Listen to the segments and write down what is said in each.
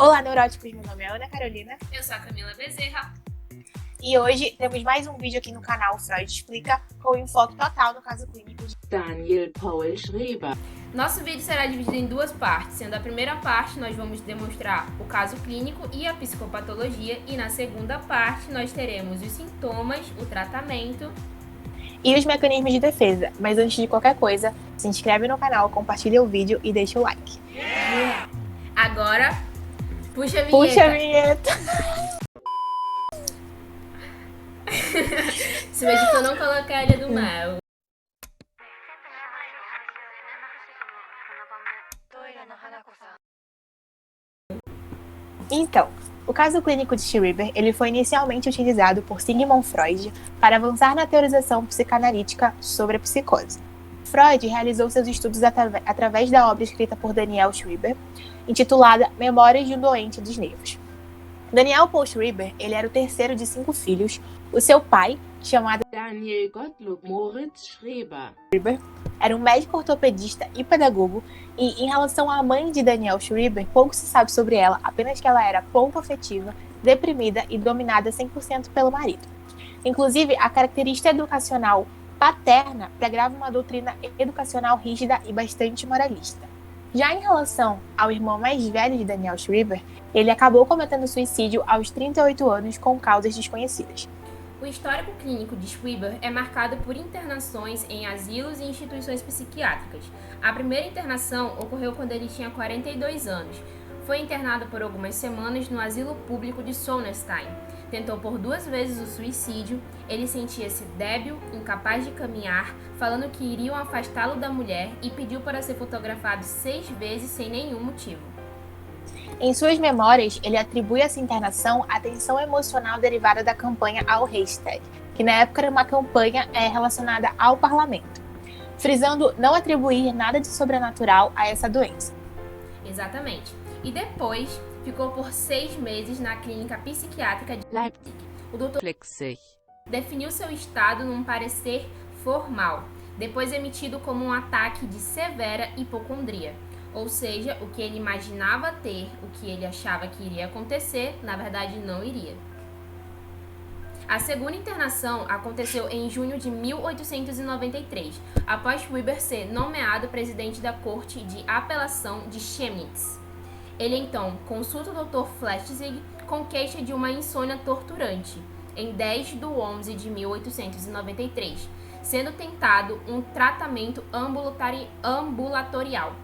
Olá, neuróticos! Meu nome é Ana Carolina. Eu sou a Camila Bezerra. E hoje temos mais um vídeo aqui no canal Freud Explica, com enfoque total no caso clínico de Daniel Paul Schreiber. Nosso vídeo será dividido em duas partes, sendo a primeira parte nós vamos demonstrar o caso clínico e a psicopatologia, e na segunda parte nós teremos os sintomas, o tratamento e os mecanismos de defesa. Mas antes de qualquer coisa, se inscreve no canal, compartilha o vídeo e deixa o like. Agora, puxa a vinheta. Puxa a vinheta! Se o editor não colocar a Ilha do Mel. Então, o caso clínico de Schreiber, ele foi inicialmente utilizado por Sigmund Freud para avançar na teorização psicanalítica sobre a psicose. Freud realizou seus estudos através da obra escrita por Daniel Schreiber, intitulada Memórias de um Doente dos Nervos. Daniel Paul Schreiber, ele era o terceiro de 5 filhos. O seu pai, chamado Daniel Gottlob Moritz Schreiber, era um médico ortopedista e pedagogo, e em relação à mãe de Daniel Schreiber, pouco se sabe sobre ela, apenas que ela era pouco afetiva, deprimida e dominada 100% pelo marido. Inclusive, a característica educacional paterna pregava uma doutrina educacional rígida e bastante moralista. Já em relação ao irmão mais velho de Daniel Schreiber, ele acabou cometendo suicídio aos 38 anos com causas desconhecidas. O histórico clínico de Schreiber é marcado por internações em asilos e instituições psiquiátricas. A primeira internação ocorreu quando ele tinha 42 anos. Foi internado por algumas semanas no asilo público de Sonnenstein. Tentou por 2 vezes o suicídio. Ele sentia-se débil, incapaz de caminhar, falando que iriam afastá-lo da mulher, e pediu para ser fotografado 6 vezes sem nenhum motivo. Em suas memórias, ele atribui essa internação à tensão emocional derivada da campanha ao Reichstag, que na época era uma campanha relacionada ao parlamento, frisando não atribuir nada de sobrenatural a essa doença. Exatamente. E depois ficou por 6 meses na clínica psiquiátrica de Leipzig. O doutor definiu seu estado num parecer formal, depois emitido como um ataque de severa hipocondria. Ou seja, o que ele imaginava ter, o que ele achava que iria acontecer, na verdade não iria. A segunda internação aconteceu em junho de 1893, após Schreiber ser nomeado presidente da Corte de Apelação de Chemnitz. Ele então consulta o Dr. Flechsig com queixa de uma insônia torturante, em 10 de 11 de 1893, sendo tentado um tratamento ambulatorial.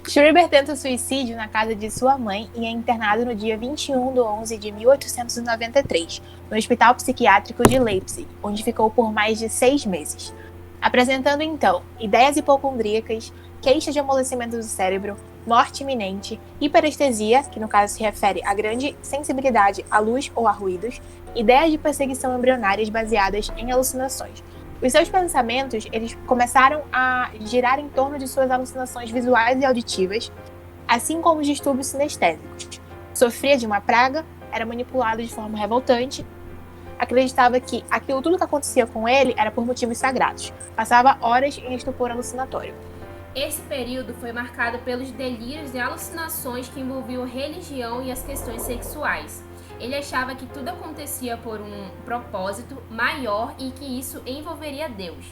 Schreiber tenta o suicídio na casa de sua mãe e é internado no dia 21 de 11 de 1893, no Hospital Psiquiátrico de Leipzig, onde ficou por mais de 6 meses. Apresentando então ideias hipocondríacas, queixa de amolecimento do cérebro, morte iminente, hiperestesia, que no caso se refere a grande sensibilidade à luz ou a ruídos, ideias de perseguição embrionárias baseadas em alucinações. Os seus pensamentos, eles começaram a girar em torno de suas alucinações visuais e auditivas, assim como os distúrbios sinestésicos. Sofria de uma praga, era manipulado de forma revoltante, acreditava que tudo que acontecia com ele era por motivos sagrados. Passava horas em estupor alucinatório. Esse período foi marcado pelos delírios e alucinações que envolviam religião e as questões sexuais. Ele achava que tudo acontecia por um propósito maior e que isso envolveria Deus.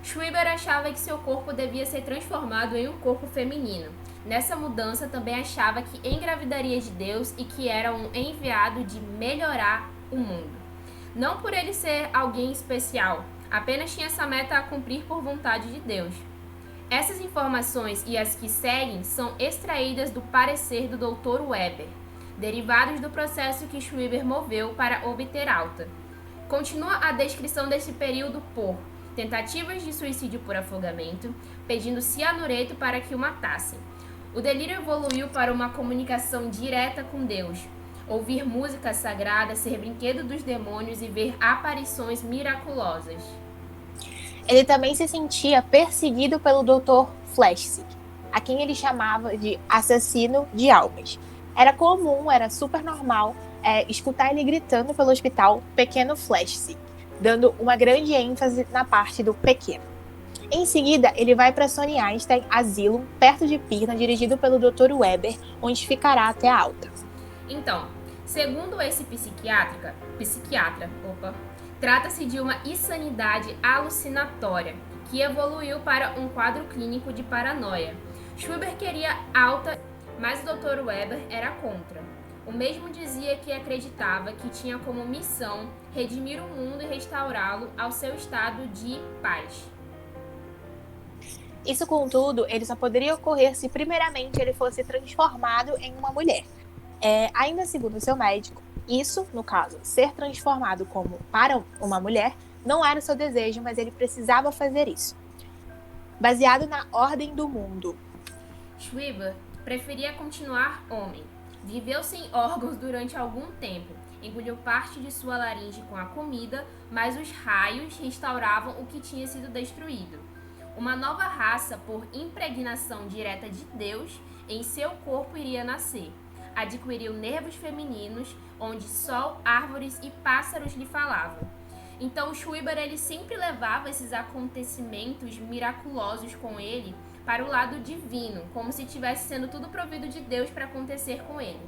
Schreiber achava que seu corpo devia ser transformado em um corpo feminino. Nessa mudança, também achava que engravidaria de Deus e que era um enviado de melhorar o mundo. Não por ele ser alguém especial, apenas tinha essa meta a cumprir por vontade de Deus. Essas informações e as que seguem são extraídas do parecer do Dr. Weber, derivados do processo que Schreiber moveu para obter alta. Continua a descrição desse período por tentativas de suicídio por afogamento, pedindo cianureto para que o matassem. O delírio evoluiu para uma comunicação direta com Deus, ouvir música sagrada, ser brinquedo dos demônios e ver aparições miraculosas. Ele também se sentia perseguido pelo Dr. Flechsig, a quem ele chamava de assassino de almas. Era comum, era super normal escutar ele gritando pelo hospital "Pequeno Flechsig", dando uma grande ênfase na parte do pequeno. Em seguida, ele vai para Sonny Einstein Asylum, perto de Pirna, dirigido pelo Dr. Weber, onde ficará até a alta. Então, segundo esse psiquiatra, trata-se de uma insanidade alucinatória que evoluiu para um quadro clínico de paranoia. Schreiber queria alta, mas o Dr. Weber era contra. O mesmo dizia que acreditava que tinha como missão redimir o mundo e restaurá-lo ao seu estado de paz. Isso, contudo, ele só poderia ocorrer se primeiramente ele fosse transformado em uma mulher. Ainda segundo seu médico, isso, no caso, ser transformado para uma mulher, não era o seu desejo, mas ele precisava fazer isso. Baseado na ordem do mundo. Schreiber preferia continuar homem. Viveu sem órgãos durante algum tempo. Engoliu parte de sua laringe com a comida, mas os raios restauravam o que tinha sido destruído. Uma nova raça, por impregnação direta de Deus, em seu corpo iria nascer. Adquiriu nervos femininos, onde sol, árvores e pássaros lhe falavam. Então Schreiber ele sempre levava esses acontecimentos miraculosos com ele para o lado divino, como se tivesse sendo tudo provido de Deus para acontecer com ele.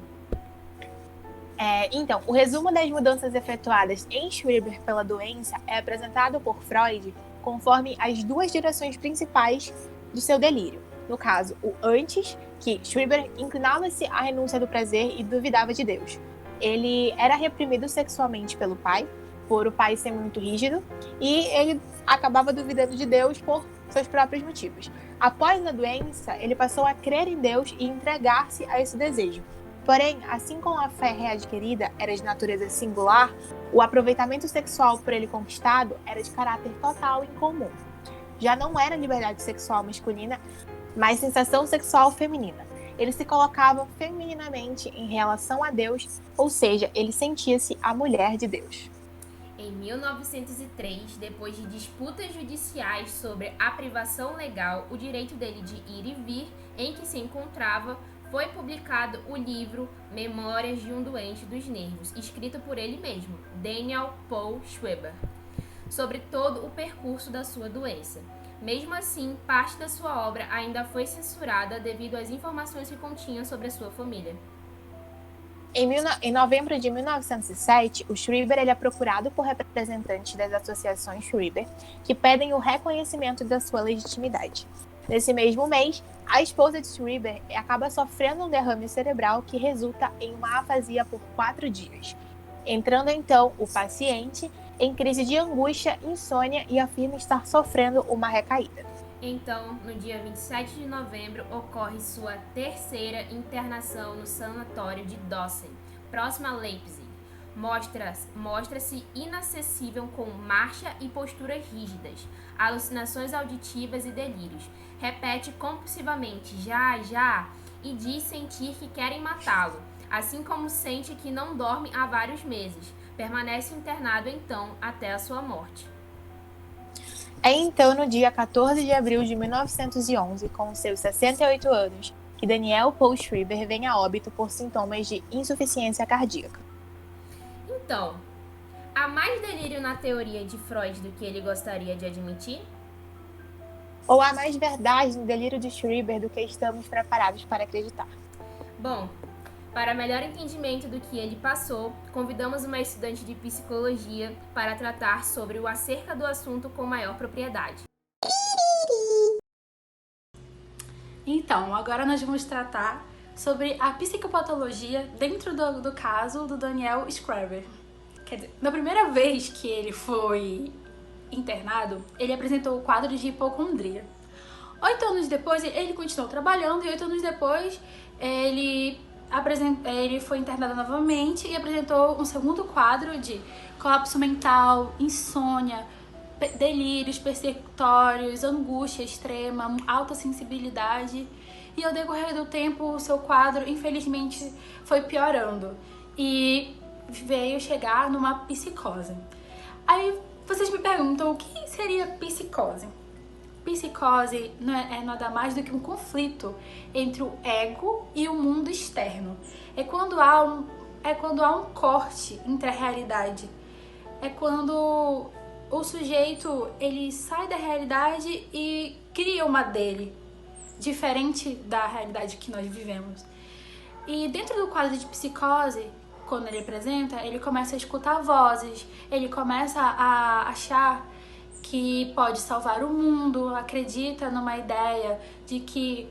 Então, o resumo das mudanças efetuadas em Schreiber pela doença é apresentado por Freud conforme as duas direções principais do seu delírio. No caso, o antes, que Schreiber inclinava-se à renúncia do prazer e duvidava de Deus. Ele era reprimido sexualmente pelo pai, por o pai ser muito rígido, e ele acabava duvidando de Deus por seus próprios motivos. Após a doença, ele passou a crer em Deus e entregar-se a esse desejo. Porém, assim como a fé readquirida era de natureza singular, o aproveitamento sexual por ele conquistado era de caráter total e incomum. Já não era liberdade sexual masculina, mas sensação sexual feminina. Ele se colocava femininamente em relação a Deus, ou seja, ele sentia-se a mulher de Deus. Em 1903, depois de disputas judiciais sobre a privação legal, o direito dele de ir e vir, em que se encontrava, foi publicado o livro Memórias de um Doente dos Nervos, escrito por ele mesmo, Daniel Paul Schreiber, sobre todo o percurso da sua doença. Mesmo assim, parte da sua obra ainda foi censurada devido às informações que continha sobre a sua família. Em novembro de 1907, o Schreiber é procurado por representantes das associações Schreiber, que pedem o reconhecimento da sua legitimidade. Nesse mesmo mês, a esposa de Schreiber acaba sofrendo um derrame cerebral que resulta em uma afasia por 4 dias. Entrando então o paciente em crise de angústia, insônia e afirma estar sofrendo uma recaída. Então, no dia 27 de novembro, ocorre sua terceira internação no sanatório de Dossen, próximo a Leipzig. Mostra-se inacessível com marcha e posturas rígidas, alucinações auditivas e delírios. Repete compulsivamente já, já, e diz sentir que querem matá-lo, assim como sente que não dorme há vários meses. Permanece internado então até a sua morte. É então no dia 14 de abril de 1911, com seus 68 anos, que Daniel Paul Schreiber vem a óbito por sintomas de insuficiência cardíaca. Então, há mais delírio na teoria de Freud do que ele gostaria de admitir? Ou há mais verdade no delírio de Schreiber do que estamos preparados para acreditar? Bom, para melhor entendimento do que ele passou, convidamos uma estudante de psicologia para tratar sobre o acerca do assunto com maior propriedade. Então, agora nós vamos tratar sobre a psicopatologia dentro do caso do Daniel Schreiber. Quer dizer, na primeira vez que ele foi internado, ele apresentou o quadro de hipocondria. 8 anos depois, ele continuou trabalhando e 8 anos depois, ele foi internado novamente e apresentou um segundo quadro de colapso mental, insônia, delírios persecutórios, angústia extrema, alta sensibilidade. E ao decorrer do tempo, o seu quadro, infelizmente, foi piorando e veio chegar numa psicose. Aí vocês me perguntam, o que seria psicose? Psicose não é nada mais do que um conflito entre o ego e o mundo externo. É quando há um corte entre a realidade. É quando o sujeito, ele sai da realidade e cria uma dele, diferente da realidade que nós vivemos. E dentro do quadro de psicose, quando ele apresenta, ele começa a escutar vozes, ele começa a achar que pode salvar o mundo, acredita numa ideia de que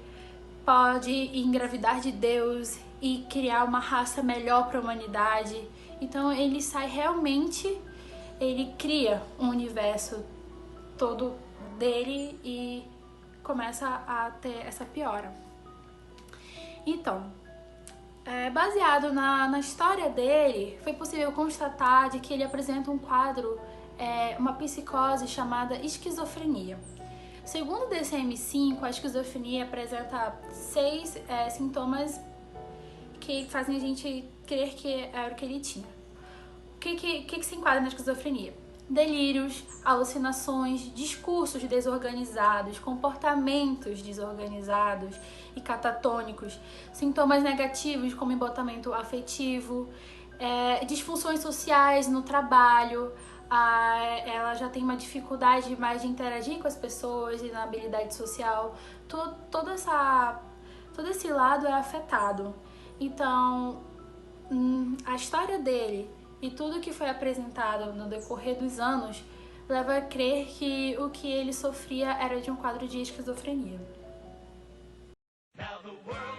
pode engravidar de Deus e criar uma raça melhor para a humanidade. Então ele sai realmente, ele cria um universo todo dele e começa a ter essa piora. Então, baseado na história dele, foi possível constatar de que ele apresenta um quadro, uma psicose chamada esquizofrenia. Segundo o DSM-5, a esquizofrenia apresenta 6 sintomas que fazem a gente crer que era o que ele tinha. O que se enquadra na esquizofrenia? Delírios, alucinações, discursos desorganizados, comportamentos desorganizados e catatônicos, sintomas negativos como embotamento afetivo, disfunções sociais no trabalho, ela já tem uma dificuldade mais de interagir com as pessoas e na habilidade social, todo esse lado é afetado. Então, a história dele e tudo que foi apresentado no decorrer dos anos leva a crer que o que ele sofria era de um quadro de esquizofrenia. Now the world